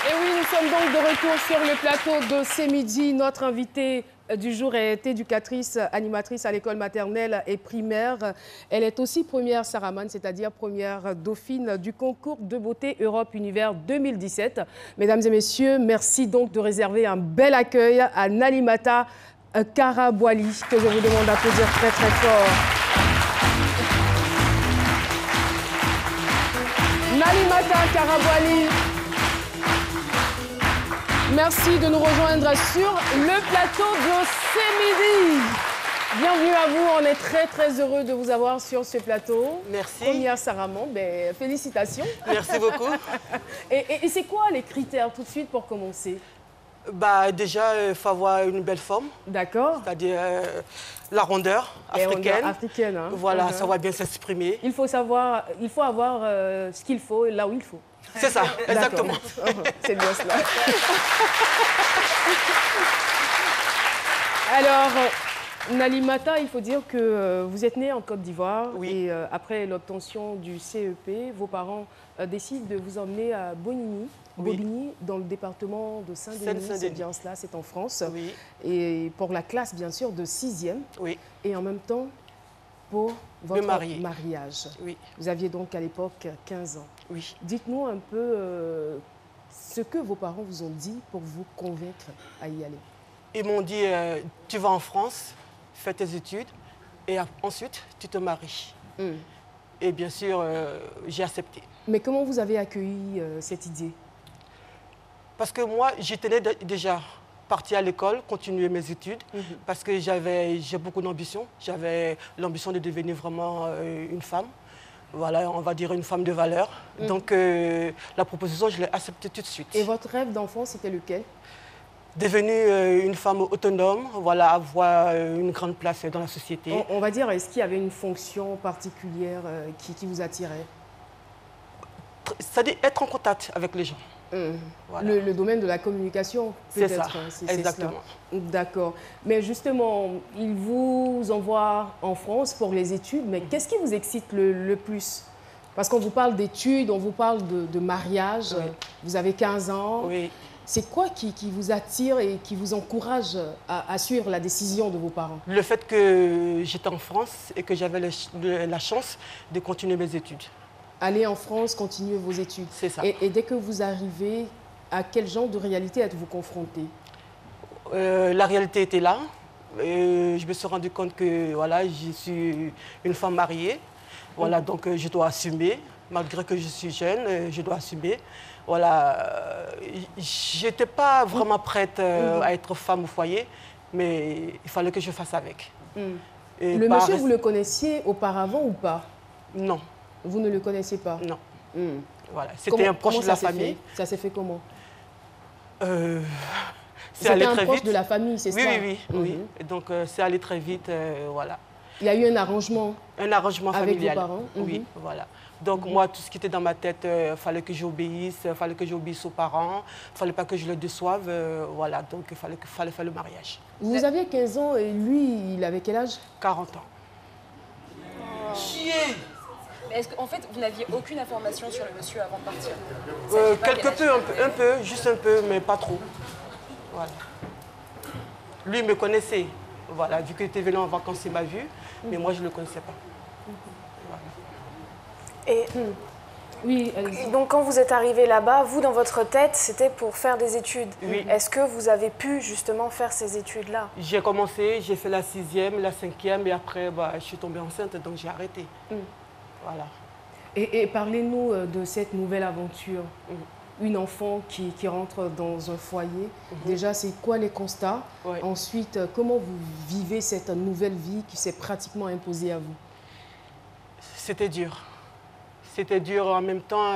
Et oui, nous sommes donc de retour sur le plateau de C'est Midi. Notre invitée du jour est éducatrice, animatrice à l'école maternelle et primaire. Elle est aussi première Saramane, c'est-à-dire première dauphine du concours de beauté Europe Univers 2017. Mesdames et messieurs, merci donc de réserver un bel accueil à Nalimata Karabwali, que je vous demande d'applaudir très très fort. Nalimata Karabwali, merci de nous rejoindre sur le plateau de C'est Midi. Bienvenue à vous, on est très très heureux de vous avoir sur ce plateau. Merci. Première Saramane, ben, félicitations. Merci beaucoup. Et c'est quoi les critères tout de suite pour commencer? Bah, déjà, il faut avoir une belle forme. D'accord. C'est-à-dire la rondeur africaine. Africaine, hein. Voilà, savoir bien s'exprimer. Il faut avoir ce qu'il faut là où il faut. C'est ça, exactement. C'est bien cela. Alors, Nalimata, il faut dire que vous êtes née en Côte d'Ivoire. Oui. Et après l'obtention du CEP, vos parents décident de vous emmener à Bonigny, Oui. Bobigny, dans le département de Saint-Denis. C'est bien cela, c'est en France. Oui. Et pour la classe, bien sûr, de 6e. Oui. Et en même temps, pour votre mariage. Oui. Vous aviez donc à l'époque 15 ans. Oui. Dites-nous un peu ce que vos parents vous ont dit pour vous convaincre à y aller. Ils m'ont dit, tu vas en France, fais tes études, et ensuite, tu te maries. Et bien sûr, j'ai accepté. Mais comment vous avez accueilli cette idée? Parce que moi, j'y tenais déjà. Partir à l'école, continuer mes études, parce que j'ai beaucoup d'ambition. J'avais l'ambition de devenir vraiment une femme. Voilà, on va dire une femme de valeur. Donc, la proposition, je l'ai acceptée tout de suite. Et votre rêve d'enfant, c'était lequel? Devenir une femme autonome, voilà, avoir une grande place dans la société. On va dire, est-ce qu'il y avait une fonction particulière qui vous attirait? C'est-à-dire être en contact avec les gens. Voilà. Le domaine de la communication, peut-être. C'est ça, exactement. D'accord. Mais justement, ils vous envoient en France pour les études, mais qu'est-ce qui vous excite le plus? Parce qu'on vous parle d'études, on vous parle de mariage, vous avez 15 ans. Oui. C'est quoi qui vous attire et qui vous encourage à suivre la décision de vos parents? Le fait que j'étais en France et que j'avais la chance de continuer mes études. Aller en France, continuer vos études. C'est ça. Et dès que vous arrivez, à quel genre de réalité êtes-vous confronté? La réalité était là. Je me suis rendu compte que voilà, je suis une femme mariée. Voilà, donc je dois assumer. Malgré que je suis jeune, je dois assumer. Voilà, je n'étais pas vraiment prête à être femme au foyer, mais il fallait que je fasse avec. Le monsieur, vous le connaissiez auparavant ou pas? Non. Vous ne le connaissiez pas? Non. Voilà. C'était un proche de la famille. Ça s'est fait comment? C'est allé très vite. Un proche de la famille, c'est ça? Oui. Et donc, c'est allé très vite, voilà. Il y a eu un arrangement? Un arrangement familial. Avec vos parents? Oui, voilà. Donc, moi, tout ce qui était dans ma tête, il fallait que j'obéisse, il fallait que j'obéisse aux parents, il ne fallait pas que je le déçoive, voilà. Donc, il fallait faire le mariage. Vous aviez 15 ans et lui, il avait quel âge? 40 ans. Chier! Est-ce qu'en fait, vous n'aviez aucune information sur le monsieur avant de partir? Quelque peu, un peu, juste un peu, mais pas trop. Voilà. Lui, il me connaissait. Voilà, vu qu'il était venu en vacances, il m'a vu, mais moi, je ne le connaissais pas. Voilà. Et oui, donc, quand vous êtes arrivé là-bas, vous, dans votre tête, c'était pour faire des études. Oui. Est-ce que vous avez pu, justement, faire ces études-là? J'ai commencé, j'ai fait la 6e, la 5e, et après, je suis tombée enceinte, donc j'ai arrêté. Voilà. Et parlez-nous de cette nouvelle aventure. Une enfant qui rentre dans un foyer. Déjà, c'est quoi les constats? Ensuite, comment vous vivez cette nouvelle vie qui s'est pratiquement imposée à vous? C'était dur. C'était dur. En même temps,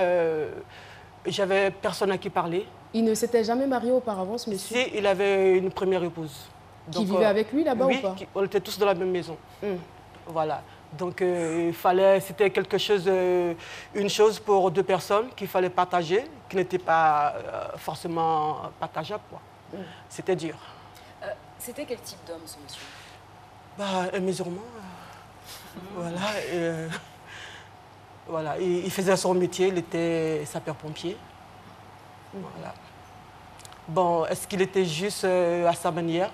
j'avais personne à qui parler. Il ne s'était jamais marié auparavant, ce monsieur? Si, il avait une première épouse. Qui vivait avec lui là-bas ou pas? Oui, on était tous dans la même maison. Voilà. Donc, c'était quelque chose, une chose pour deux personnes qu'il fallait partager, qui n'était pas forcément partageable, quoi. C'était dur. C'était quel type d'homme, ce monsieur? Un musulman. Voilà. Voilà. Il faisait son métier, il était sapeur-pompier. Voilà. Bon, est-ce qu'il était juste à sa manière?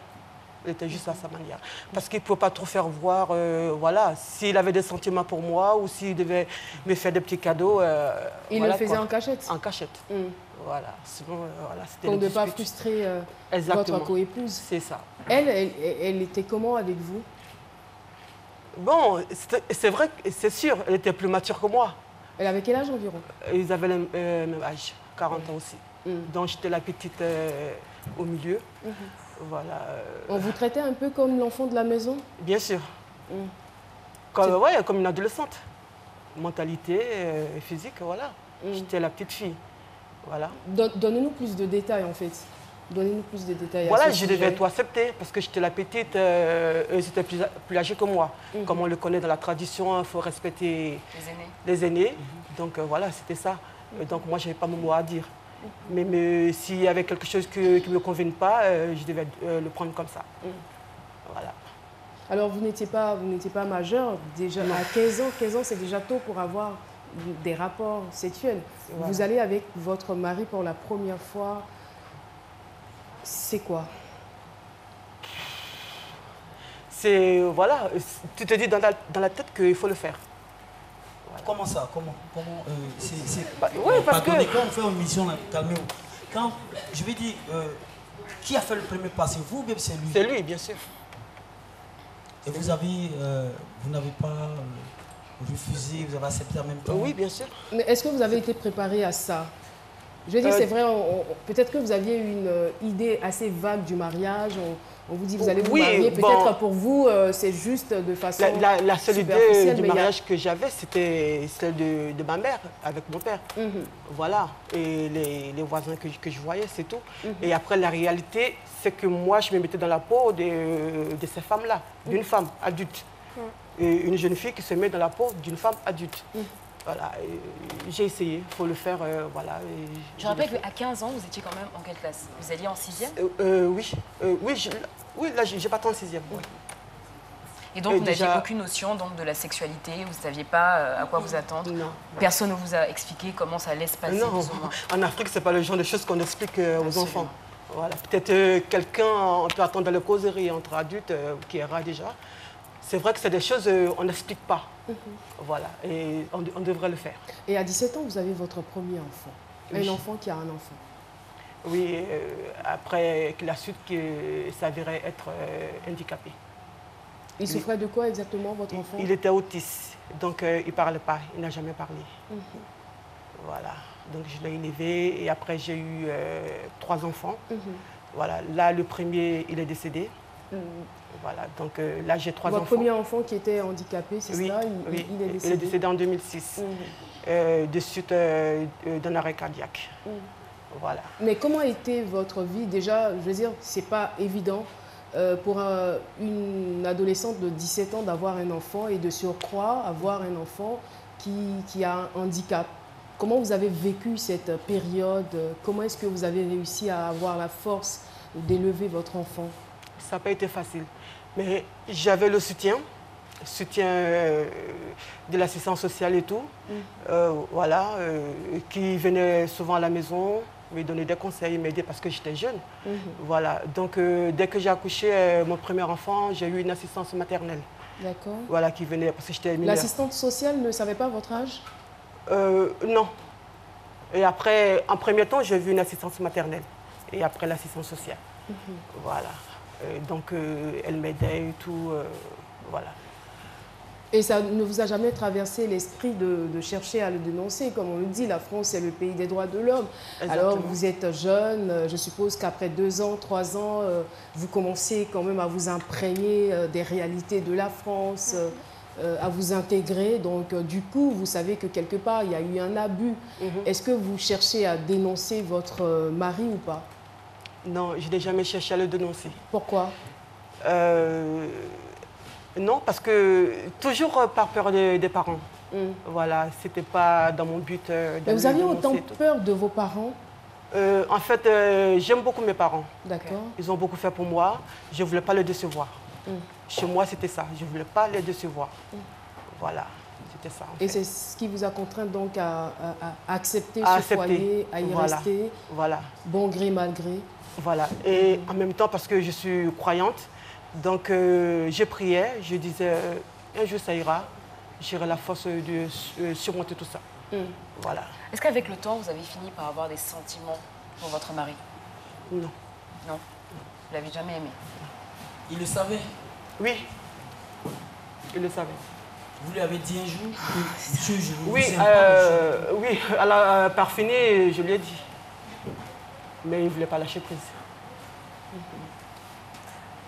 Il était juste à sa manière. Parce qu'il ne pouvait pas trop faire voir, voilà, s'il avait des sentiments pour moi ou s'il devait me faire des petits cadeaux. Il voilà, le faisait quoi. en cachette? En cachette. Voilà. Sinon, voilà, c'était Pour les ne pas disputes. frustrer Exactement. votre coépouse. C'est ça. Elle était comment avec vous? Bon, c'est vrai, c'est sûr, elle était plus mature que moi. Elle avait quel âge environ? Ils avaient le même âge, 40 ans aussi. Donc j'étais la petite au milieu. Voilà. On vous traitait un peu comme l'enfant de la maison? Bien sûr. Comme, ouais, comme une adolescente. Mentalité, physique, voilà. J'étais la petite fille. Voilà. Donnez-nous plus de détails en fait. Donnez-nous plus de détails. Voilà, à ce je devais sujet. tout accepter parce que j'étais la petite, eux étaient plus âgés que moi. Comme on le connaît dans la tradition, il faut respecter les aînés. Donc voilà, c'était ça. Et donc moi, je n'avais pas mon mot à dire. Mais s'il y avait quelque chose qui ne me convenait pas, je devais le prendre comme ça. Voilà. Alors vous n'étiez pas majeur, déjà à 15 ans c'est déjà tôt pour avoir des rapports sexuels. Voilà. Vous allez avec votre mari pour la première fois, c'est quoi? C'est, voilà, tu te dis dans la tête qu'il faut le faire. Voilà. Comment ça? Comment Oui, parce que... Quand on fait une mission, calmez-vous. Quand, je vais dire, qui a fait le premier pas? C'est vous ou bien c'est lui? C'est lui, bien sûr. Et vous n'avez pas refusé, vous avez accepté en même temps? Oui, bien sûr. Mais est-ce que vous avez été préparé à ça? Je veux dire, c'est vrai, peut-être que vous aviez une idée assez vague du mariage. On vous dit, vous allez vous marier. Peut-être pour vous, c'est juste de façon la seule idée du mariage que j'avais, c'était celle de ma mère avec mon père. Voilà. Et les voisins que je voyais, c'est tout. Et après, la réalité, c'est que moi, je me mettais dans la peau de ces femmes-là, d'une femme adulte. Et une jeune fille qui se met dans la peau d'une femme adulte. Voilà, j'ai essayé, il faut le faire, voilà. Je rappelle qu'à 15 ans, vous étiez quand même en quelle classe? Vous alliez en 6e? Oui, là, j'ai pas en 6e. Oui. Et donc, vous n'aviez aucune notion donc, de la sexualité, vous ne saviez pas à quoi vous attendre? Non. Personne ne vous a expliqué comment ça allait se passer, non. plus ou moins? En Afrique, ce n'est pas le genre de choses qu'on explique aux enfants. Voilà. Peut-être quelqu'un, on peut attendre dans la causerie entre adultes, qui est rare déjà. C'est vrai que c'est des choses qu'on n'explique pas. Voilà, et on devrait le faire. Et à 17 ans, vous avez votre premier enfant. Un enfant qui a un enfant. Oui, après la suite qui s'avérait être handicapé. Il souffrait de quoi exactement, votre enfant? Il était autiste, donc il ne parlait pas, il n'a jamais parlé. Voilà, donc je l'ai élevé et après j'ai eu 3 enfants. Voilà, là le premier, il est décédé. Voilà, donc là j'ai 3 enfants. Votre premier enfant qui était handicapé, c'est ça? Il est décédé. Il est décédé en 2006, de suite d'un arrêt cardiaque. Voilà. Mais comment était votre vie? Déjà, je veux dire, c'est pas évident pour une adolescente de 17 ans d'avoir un enfant et de surcroît avoir un enfant qui a un handicap. Comment vous avez vécu cette période? Comment est-ce que vous avez réussi à avoir la force d'élever votre enfant? Ça n'a pas été facile, mais j'avais le soutien de l'assistance sociale et tout, voilà, qui venait souvent à la maison, me donner des conseils, m'aider parce que j'étais jeune. Voilà, donc dès que j'ai accouché mon premier enfant, j'ai eu une assistance maternelle. D'accord. Voilà, qui venait parce que j'étais mineure. L'assistante sociale ne savait pas votre âge? Non. Et après, en premier temps, j'ai vu une assistance maternelle et après l'assistance sociale. Voilà. Donc, elle m'aidait et tout, voilà. Et ça ne vous a jamais traversé l'esprit de chercher à le dénoncer? Comme on le dit, la France, c'est le pays des droits de l'homme. Alors, vous êtes jeune, je suppose qu'après 2 ans, 3 ans, vous commencez quand même à vous imprégner des réalités de la France, à vous intégrer. Donc, du coup, vous savez que quelque part, il y a eu un abus. Est-ce que vous cherchez à dénoncer votre mari ou pas? Non, je n'ai jamais cherché à le dénoncer. Pourquoi? Non, parce que toujours par peur des parents. Voilà, c'était pas dans mon but. Mais vous aviez autant peur de vos parents? En fait, j'aime beaucoup mes parents. D'accord. Ils ont beaucoup fait pour moi. Je ne voulais pas les décevoir. Chez moi, c'était ça. Je ne voulais pas les décevoir. Voilà. C'était ça. Et c'est ce qui vous a contraint donc à accepter À ce accepter. foyer, à y Voilà. rester, Voilà. bon gré, mal gré. Voilà. Et en même temps, parce que je suis croyante, donc je priais, je disais, un jour ça ira, j'aurai la force de surmonter tout ça. Voilà. Est-ce qu'avec le temps, vous avez fini par avoir des sentiments pour votre mari? Non. Non. Vous l'avez jamais aimé? Il le savait. Oui. Il le savait. Vous lui avez dit un jour que monsieur, je vous Oui, aime pas, oui, par fini, je lui ai dit. Mais il ne voulait pas lâcher prise.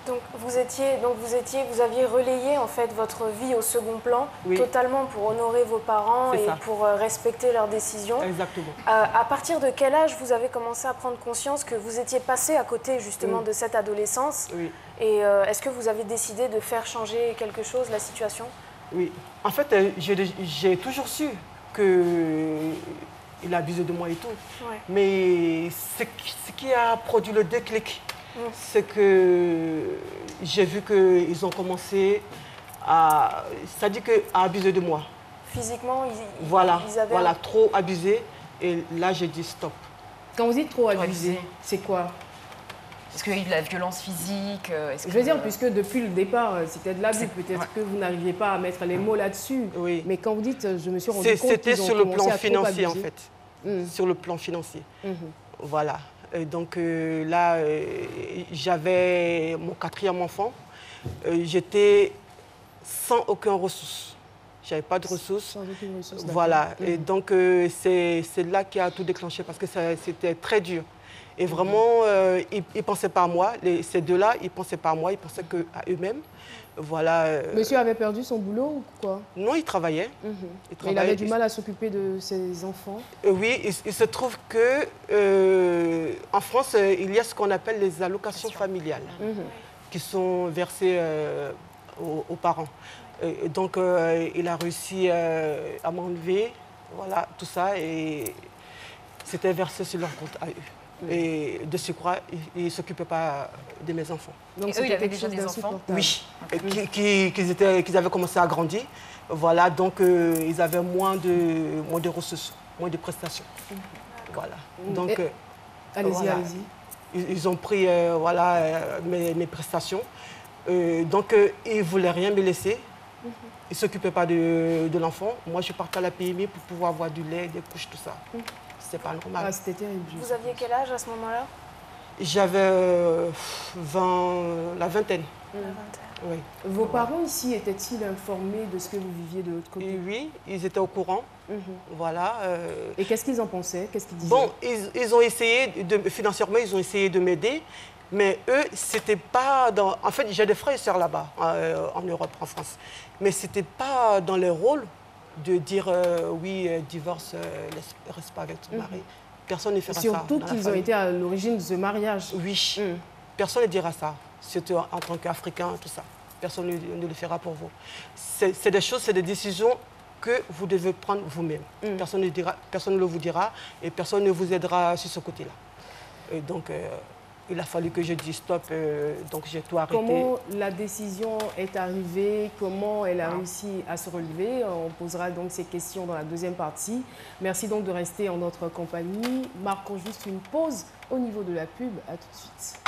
Donc vous aviez relayé en fait votre vie au second plan, Oui. totalement pour honorer vos parents C'est et ça. pour respecter leurs décisions. Exactement. À partir de quel âge vous avez commencé à prendre conscience que vous étiez passé à côté justement de cette adolescence? Oui. Et est-ce que vous avez décidé de faire changer quelque chose, la situation? Oui. En fait, j'ai toujours su qu'il abusait de moi et tout. Ouais. Mais ce qui a produit le déclic, c'est que j'ai vu qu'ils ont commencé à abuser de moi. Physiquement, Voilà, ils avaient voilà, trop abusé. Et là, j'ai dit stop. Quand vous dites trop abusé, abusé. c'est quoi? Est-ce qu'il y a eu de la violence physique? Je veux dire, puisque depuis le départ, c'était de l'abus, peut-être que vous n'arriviez pas à mettre les mots là-dessus. Oui. Mais quand vous dites, je me suis rendu compte C'était qu'ils ont sur le commencé plan à trop financier, en abuser. fait. Sur le plan financier. Mhm. Voilà. Et donc là, j'avais mon 4e enfant. J'étais sans aucune ressource. Je n'avais pas de ressources. Sans aucune ressource, d'accord. Voilà. Et donc c'est là qui a tout déclenché parce que c'était très dur. Et vraiment, ils ne pensaient pas à moi. Ces deux-là, ils ne pensaient pas à moi, ils pensaient qu'à eux-mêmes. Voilà. Monsieur avait perdu son boulot ou quoi? Non, ils travaillaient. Mais il travaillaient. avait du mal à s'occuper de ses enfants. Oui, il se trouve que en France, il y a ce qu'on appelle les allocations familiales qui sont versées aux parents. Donc, il a réussi à m'enlever, voilà, tout ça, et c'était versé sur leur compte à eux. Et de surcroît, il ne s'occupait pas de mes enfants. Donc Et eux, c'était il avait quelque déjà chose des enfants? d'insupportable. Oui, qu'ils avaient commencé à grandir. Voilà, donc ils avaient moins de ressources, moins de prestations. Voilà. Donc, Allez-y, voilà. allez-y. Ils ont pris mes prestations. Donc, ils ne voulaient rien me laisser. Ils ne s'occupaient pas de l'enfant. Moi, je partais à la PMI pour pouvoir avoir du lait, des couches, tout ça. C'est pas normal. Ah, c'était terrible. Vous aviez quel âge à ce moment-là? J'avais la vingtaine. Oui. Vos parents ici étaient-ils informés de ce que vous viviez de l'autre côté? Et oui, ils étaient au courant. Voilà. Et qu'est-ce qu'ils en pensaient? Qu'est-ce qu'ils disaient? Bon, ils ont essayé, financièrement, ils ont essayé de m'aider. Mais eux, c'était pas dans... En fait, j'ai des frères et sœurs là-bas, en Europe, en France. Mais c'était pas dans leur rôle de dire oui, divorce, reste pas avec ton mari. Personne ne fera ça. Surtout dans la qu'ils ont famille. été à l'origine de ce mariage. Oui, personne ne dira ça, surtout en tant qu'Africain, tout ça. Personne ne le fera pour vous. C'est des choses, c'est des décisions que vous devez prendre vous-même. Personne ne le vous dira et personne ne vous aidera sur ce côté-là. Et donc, il a fallu que je dise stop, donc j'ai tout arrêté. Comment la décision est arrivée? Comment elle a réussi à se relever? On posera donc ces questions dans la deuxième partie. Merci donc de rester en notre compagnie. Marquons juste une pause au niveau de la pub. À tout de suite.